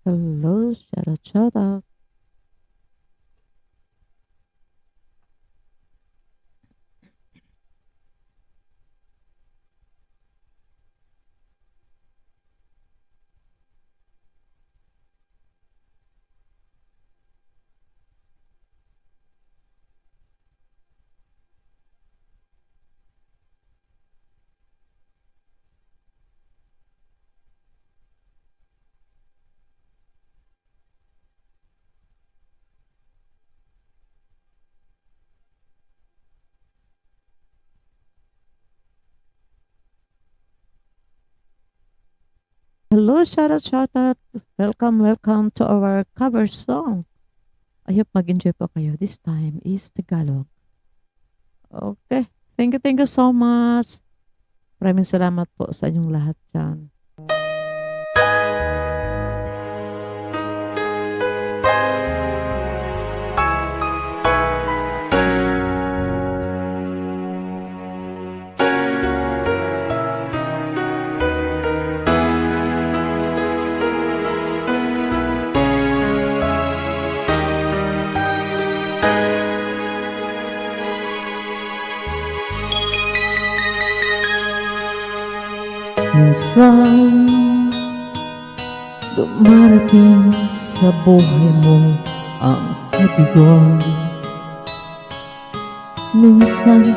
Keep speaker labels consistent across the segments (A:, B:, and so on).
A: Hello, shout out. Hello, shout out. Welcome to our cover song. I hope mag-enjoy po kayo. This time is Tagalog. Okay. Thank you so much. Maraming salamat po sa inyong lahat dyan. Minsan dumarating sa buhay mo ang kabiguan. Minsan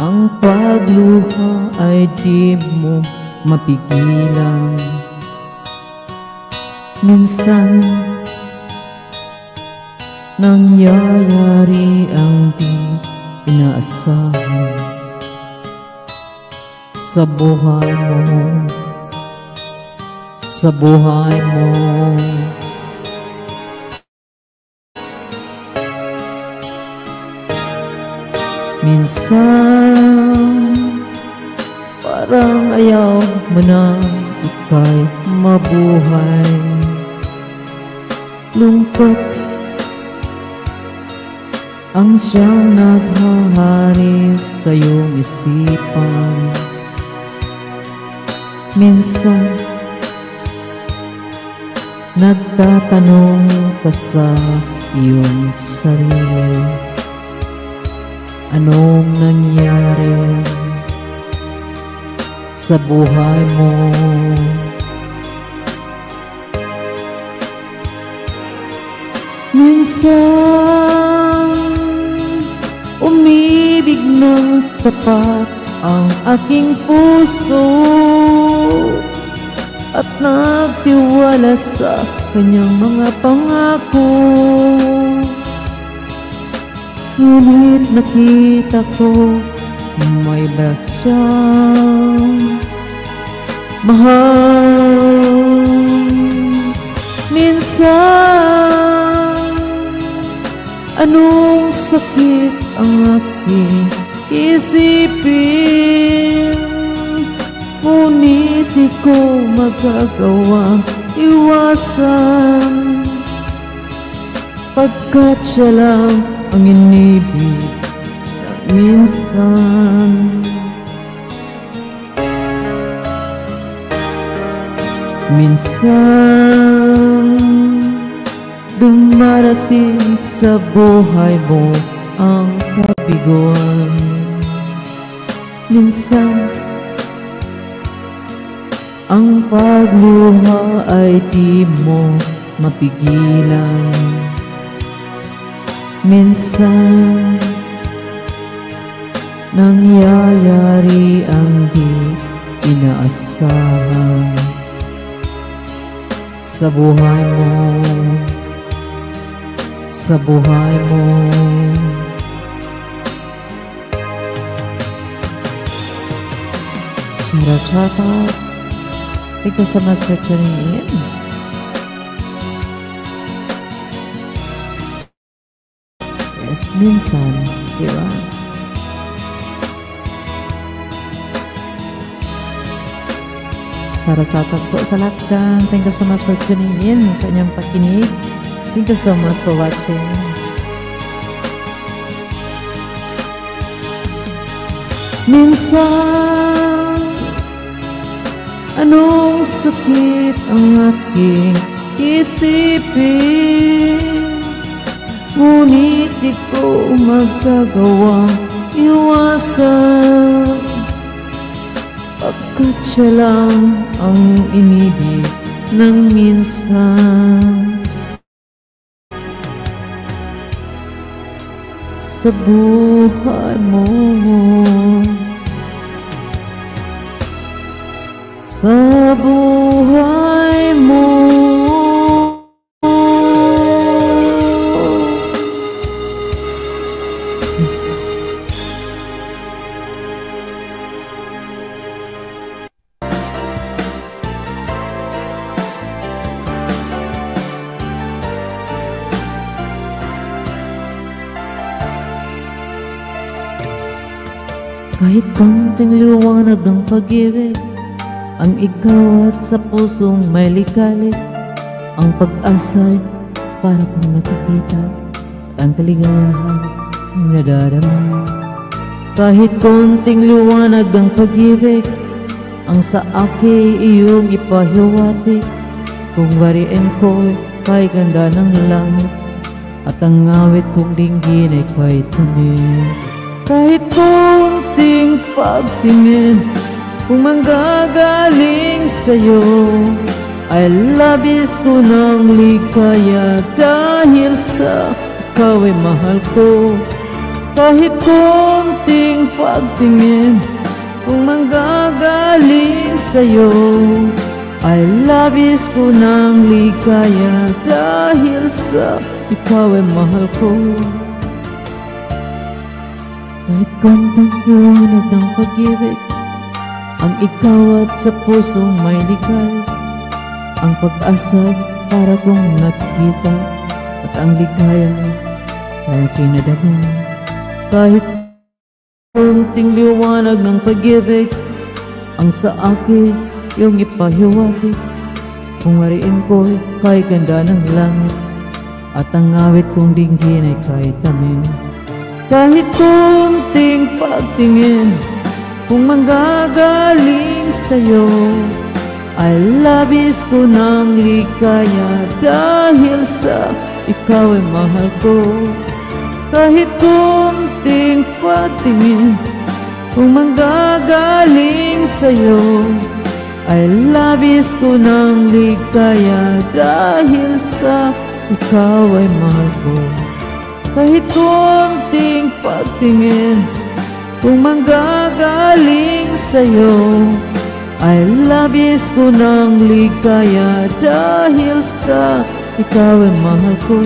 A: ang pagluha ay di mo mapigilan. Minsan nangyayari ang di inaasahan sa buhay mo, sa buhay mo. Minsan parang ayaw mo na ika'y mabuhay. Lungkot ang siyang naghaharis sa iyong isipan. Minsan nagtatanong ka sa iyong sarili, anong nangyari sa buhay mo? Minsan umibig ng tapat ang aking puso at nagtiwala sa kanyang mga pangako. Ngunit nakita ko may iba siyang mahal. Minsan anong sakit ang aking isipin, ngunit di ko magagawa iwasan, pagkat siya lang ang inibig na minsan. Minsan dumarating sa buhay mo ang kabiguan. Minsan ang pagluha ay di mo mapigilan. Minsan nangyayari ang di inaasahan sa buhay mo, sa buhay mo. Shout out. Thank you so much for tuning in. Yes, minsan, di ba? Shout out po sa lahat dyan. Thank you so much for tuning in sa inyong pakinig. Thank you so much for watching. Minsan Anong sakit ang aking isipin, ngunit di ko magagawa iwasan, pagkat siya lang ang inibig ng minsan. Sa buhay mo, sa buhay mo, kahit konting liwanag ng pag-ibig ang ikaw at sa pusong may ligalig, ang pag-asa'y para kong makikita at ang kaligayahan nadarama. Kahit konting liwanag ng pag-ibig ang sa akin iyong ipahiwatig, kung wariin ko'y kay ganda ng langit at ang awit kong dinggin ay kay tamis. Kahit konting pagtingin kung manggagaling sa'yo, ay labis ko ng ligaya dahil sa ikaw ay mahal ko. Kahit konting pagtingin kung manggagaling sa'yo, ay labis ko ng ligaya dahil sa ikaw ay mahal ko. Kahit konting liwanag ng pag-ibig ang ikaw at sa pusong may ligalig, ang pag-asa para kong nakikita at ang ligaya ay pinadama. Kahit konting liwanag ng pag-ibig ang sa akin yung ipahiwatig, kung wariin ko'y kay ganda ng langit at ang awit kong dinggin ay kay tamis. Kahit konting pagtingin kung manggagaling sa'yo, ay labis ko ng ligaya dahil sa ikaw ay mahal ko. Kahit konting pagtingin kung manggagaling sa'yo, ay labis ko ng ligaya dahil sa ikaw ay mahal ko. Kahit konting pagtingin kung manggagaling sa'yo, ay labis ko ng ligaya dahil sa ikaw ay mahal ko.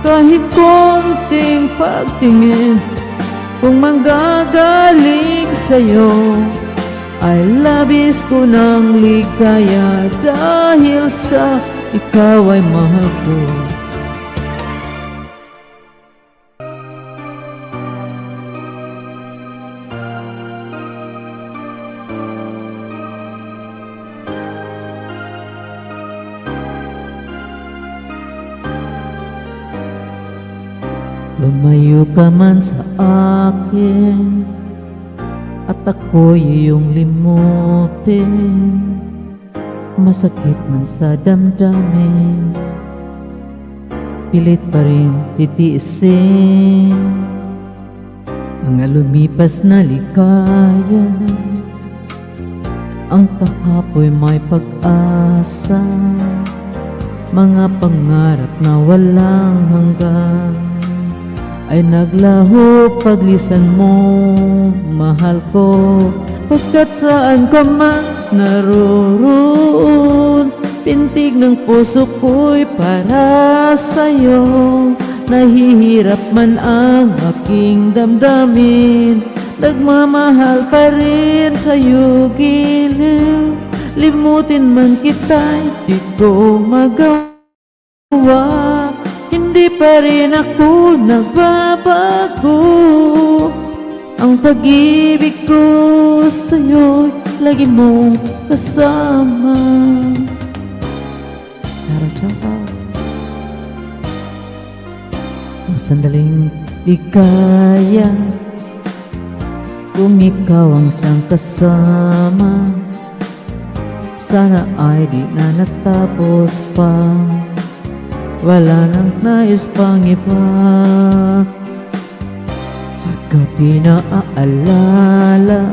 A: Kahit konting pagtingin kung manggagaling sa'yo, ay labis ko ng ligaya dahil sa ikaw ay mahal ko. Lumayo ka man sa akin at ako'y iyong limutin, masakit man sa damdamin, pilit pa rin titiisin mga lumipas na ligaya. Ang kahapoy may pag-asa, mga pangarap na walang hanggan ay naglaho paglisan mo, mahal ko. Pagkat saan ka man naroon, pintig ng puso ko'y para sa'yo. Nahihirap man ang aking damdamin, nagmamahal pa rin sa'yo giliw. Limutin man kita'y di ko magawa, hindi pa rin ako nagbabago. Ang pag-ibig ko sa'yo'y lagi mong kasama. Chara-chara. Ang sandaling ligaya, kung ikaw ang siyang kasama, Sana ay di na natapos pa, wala nang nais pang iba. Sa gabi na aalala,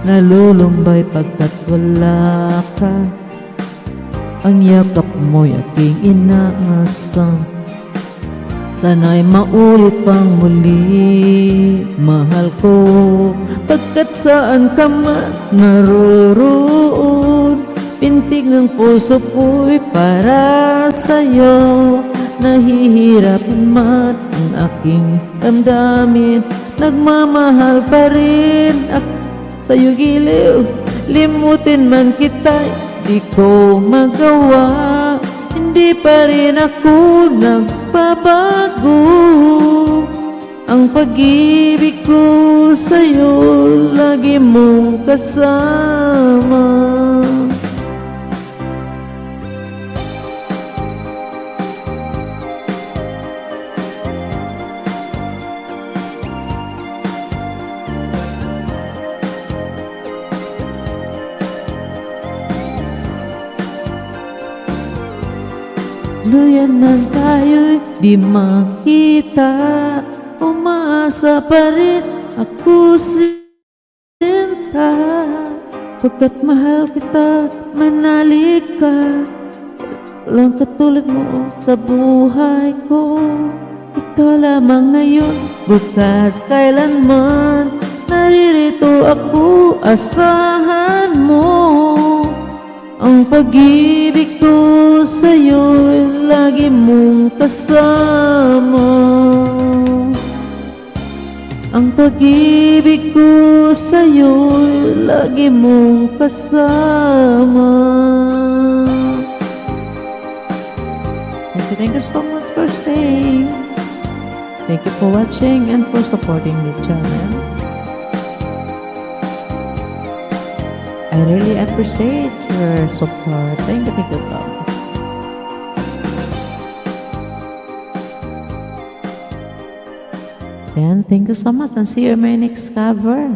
A: nalulumbay pagkat wala ka. Ang yakap mo'y aking inaasam, sana'y maulit pang muli. Mahal ko, pagkat saan ka man naroroon, pintig ng puso ko'y para sa'yo. Nahihirapan man ang aking damdamin, nagmamahal pa rin ako sa'yo giliw. Limutin man kita'y di ko magawa, hindi pa rin ako nagbabago. Ang pag-ibig ko sa'yo, lagi mong kasama. Tuluyan man tayo'y di makita, umaasa pa rin ako sinta. Pagkat mahal kita, manalik ka, walang katulad mo sa buhay ko. Ikaw lamang ngayon, bukas kailanman, naririto ako, asahan mo. Ang pag-ibig ko sa'yo'y lagi mong kasama. Ang pag-ibig ko sa'yo'y lagi mong kasama. Thank you so much for staying. Thank you for watching and for supporting the channel. I really appreciate your support. Thank you so much. And thank you so much, and see you in my next cover.